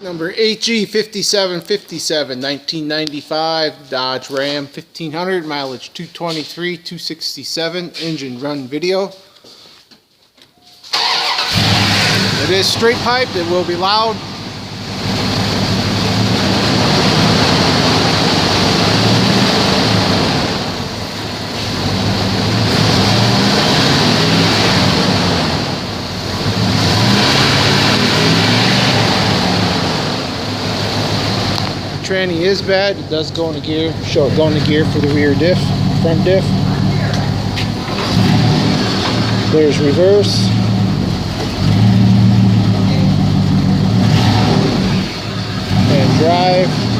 Number HE5757, 1995 Dodge Ram 1500, mileage 223, 267, engine run video. It is straight piped, it will be loud. Tranny is bad. It does go into gear. Show it going to gear for the rear diff, front diff. There's reverse. And drive.